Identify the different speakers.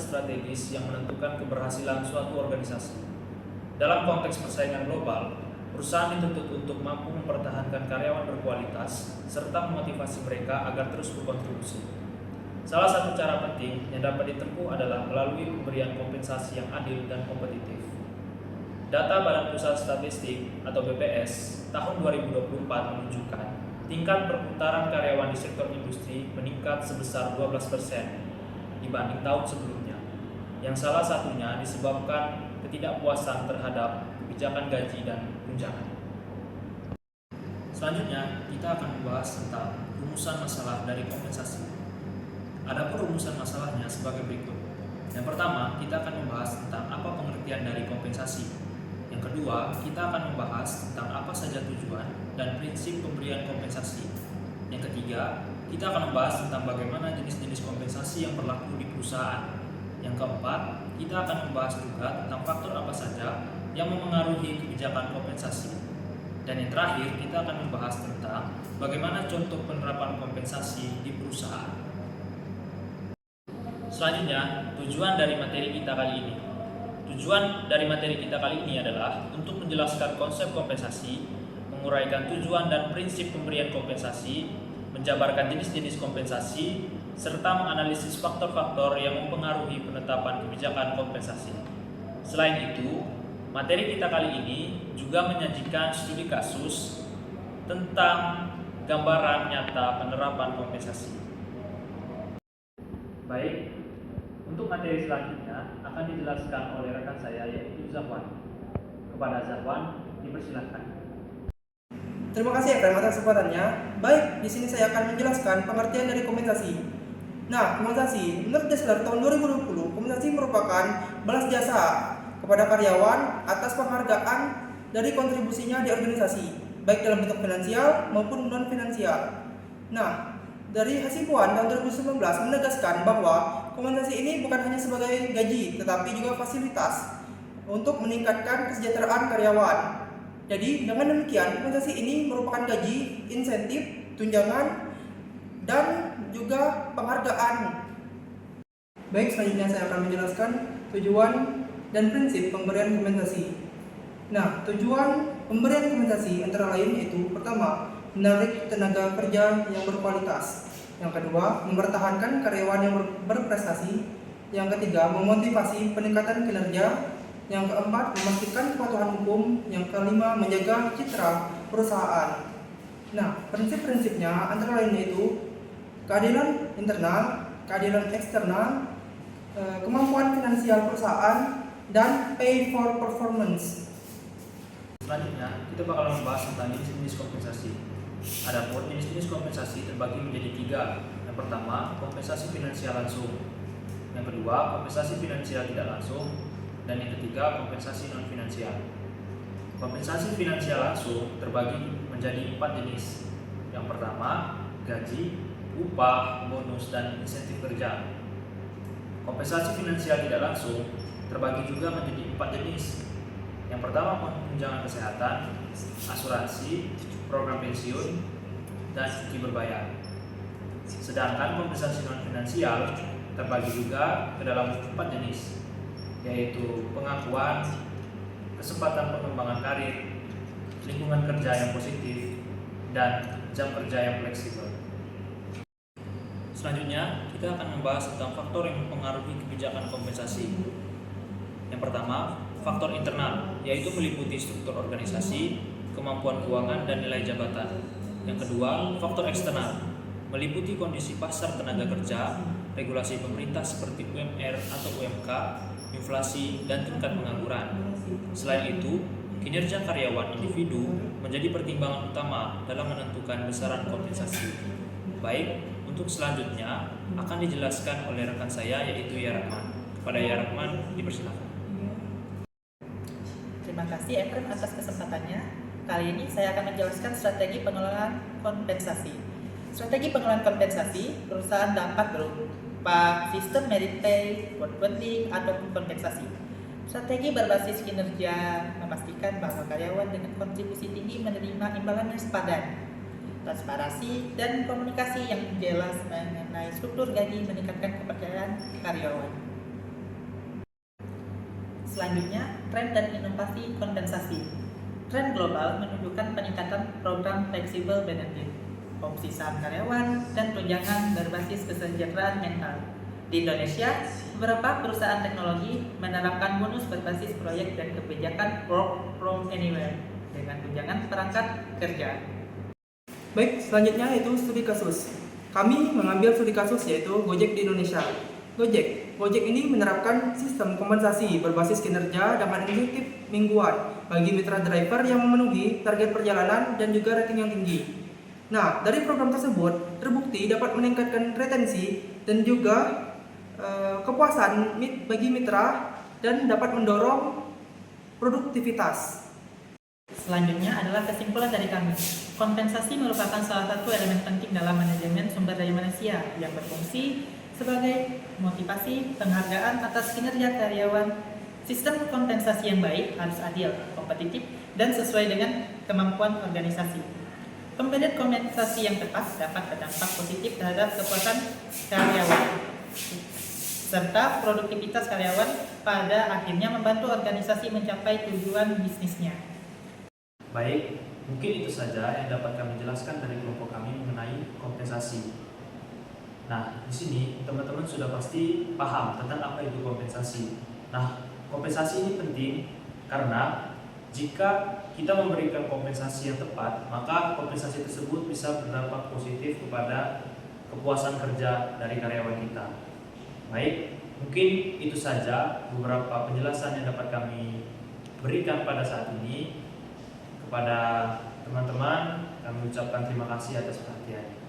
Speaker 1: strategis yang menentukan keberhasilan suatu organisasi. Dalam konteks persaingan global, perusahaan dituntut untuk mampu mempertahankan karyawan berkualitas serta memotivasi mereka agar terus berkontribusi. Salah satu cara penting yang dapat ditempuh adalah melalui pemberian kompensasi yang adil dan kompetitif. Data Badan Pusat Statistik atau BPS tahun 2024 menunjukkan tingkat perputaran karyawan di sektor industri meningkat sebesar 12% dibanding tahun sebelumnya, yang salah satunya disebabkan ketidakpuasan terhadap kebijakan gaji dan tunjangan. Selanjutnya, kita akan membahas tentang rumusan masalah dari kompensasi. Adapun rumusan masalahnya sebagai berikut. Yang pertama, kita akan membahas tentang apa pengertian dari kompensasi. Yang kedua, kita akan membahas tentang apa saja tujuan dan prinsip pemberian kompensasi. Yang ketiga, kita akan membahas tentang bagaimana jenis-jenis kompensasi yang berlaku di perusahaan. Yang keempat, kita akan membahas juga tentang faktor apa saja yang memengaruhi kebijakan kompensasi. Dan yang terakhir, kita akan membahas tentang bagaimana contoh penerapan kompensasi di perusahaan. Selanjutnya, tujuan dari materi kita kali ini. Tujuan dari materi kita kali ini adalah untuk menjelaskan konsep kompensasi, menguraikan tujuan dan prinsip pemberian kompensasi, menjabarkan jenis-jenis kompensasi, serta menganalisis faktor-faktor yang mempengaruhi penetapan kebijakan kompensasi. Selain itu, materi kita kali ini juga menyajikan studi kasus tentang gambaran nyata penerapan kompensasi. Baik, untuk materi selanjutnya akan dijelaskan oleh rekan saya yaitu Zafwan. Kepada Zafwan, dipersilakan.
Speaker 2: Terima kasih Efrem atas kesempatannya. Baik, di sini saya akan menjelaskan pengertian dari kompensasi. Nah, kompensasi menurut Dassler tahun 2020, kompensasi merupakan balas jasa kepada karyawan atas penghargaan dari kontribusinya di organisasi, baik dalam bentuk finansial maupun non finansial. Nah, dari Hasibuan tahun 2019 menegaskan bahwa kompensasi ini bukan hanya sebagai gaji, tetapi juga fasilitas untuk meningkatkan kesejahteraan karyawan. Jadi, dengan demikian, kompensasi ini merupakan gaji, insentif, tunjangan, dan juga penghargaan. Baik, selanjutnya saya akan menjelaskan tujuan dan prinsip pemberian kompensasi. Nah, tujuan pemberian kompensasi antara lain yaitu pertama, menarik tenaga kerja yang berkualitas. Yang kedua, mempertahankan karyawan yang berprestasi. Yang ketiga, memotivasi peningkatan kinerja. Yang keempat, memastikan kepatuhan hukum. Yang kelima, menjaga citra perusahaan. Nah, prinsip-prinsipnya antara lain yaitu keadilan internal, keadilan eksternal, kemampuan finansial perusahaan, dan pay for performance.
Speaker 1: Selanjutnya, kita bakal membahas tentang jenis-jenis kompensasi. Adapun jenis-jenis kompensasi terbagi menjadi 3. Yang pertama, kompensasi finansial langsung. Yang kedua, kompensasi finansial tidak langsung. Dan yang ketiga, kompensasi non finansial. Kompensasi finansial langsung terbagi menjadi 4 jenis. Yang pertama, gaji, upah, bonus, dan insentif kerja. Kompensasi finansial tidak langsung terbagi juga menjadi 4 jenis. Yang pertama, tunjangan kesehatan, asuransi, program pensiun, dan cuti berbayar. Sedangkan kompensasi non finansial terbagi juga ke dalam 4 jenis, yaitu pengakuan, kesempatan pengembangan karir, lingkungan kerja yang positif, dan jam kerja yang fleksibel. Selanjutnya, kita akan membahas tentang faktor yang mempengaruhi kebijakan kompensasi. Yang pertama, faktor internal, yaitu meliputi struktur organisasi, kemampuan keuangan, dan nilai jabatan. Yang kedua, faktor eksternal, meliputi kondisi pasar tenaga kerja, regulasi pemerintah seperti UMR atau UMK, inflasi, dan tingkat pengangguran. Selain itu, kinerja karyawan individu menjadi pertimbangan utama dalam menentukan besaran kompensasi. Baik, untuk selanjutnya akan dijelaskan oleh rekan saya yaitu Yarahman. Kepada Yarahman, dipersilakan.
Speaker 3: Terima kasih Efrem atas kesempatannya. Kali ini saya akan menjelaskan strategi pengelolaan kompensasi. Strategi pengelolaan kompensasi perusahaan dapat berupa sistem merit pay, work bonding, ataupun kompensasi. Strategi berbasis kinerja memastikan bahwa karyawan dengan kontribusi tinggi menerima imbalan yang sepadan. Transparansi dan komunikasi yang jelas mengenai struktur gaji meningkatkan kepercayaan karyawan. Selanjutnya, tren dan inovasi kompensasi. Tren global menunjukkan peningkatan program fleksibel benefit, opsi saham karyawan, dan tunjangan berbasis kesejahteraan mental. Di Indonesia, beberapa perusahaan teknologi menerapkan bonus berbasis proyek dan kebijakan work from anywhere dengan tunjangan perangkat kerja.
Speaker 2: Baik, selanjutnya yaitu studi kasus. Kami mengambil studi kasus yaitu Gojek di Indonesia. Gojek ini menerapkan sistem kompensasi berbasis kinerja dengan insentif mingguan bagi mitra driver yang memenuhi target perjalanan dan juga rating yang tinggi. Nah, dari program tersebut terbukti dapat meningkatkan retensi dan juga kepuasan bagi mitra dan dapat mendorong produktivitas.
Speaker 3: Selanjutnya adalah kesimpulan dari kami. Kompensasi merupakan salah satu elemen penting dalam manajemen sumber daya manusia yang berfungsi sebagai motivasi penghargaan atas kinerja karyawan. Sistem kompensasi yang baik harus adil, kompetitif, dan sesuai dengan kemampuan organisasi. Pemberian kompensasi yang tepat dapat berdampak positif terhadap kepuasan karyawan serta produktivitas karyawan, pada akhirnya membantu organisasi mencapai tujuan bisnisnya.
Speaker 1: Baik, mungkin itu saja yang dapat kami jelaskan dari kelompok kami mengenai kompensasi. Nah, di sini teman-teman sudah pasti paham tentang apa itu kompensasi. Nah, kompensasi ini penting karena jika kita memberikan kompensasi yang tepat, maka kompensasi tersebut bisa berdampak positif kepada kepuasan kerja dari karyawan kita. Baik, mungkin itu saja beberapa penjelasan yang dapat kami berikan pada saat ini. Kepada teman-teman, kami ucapkan terima kasih atas perhatiannya.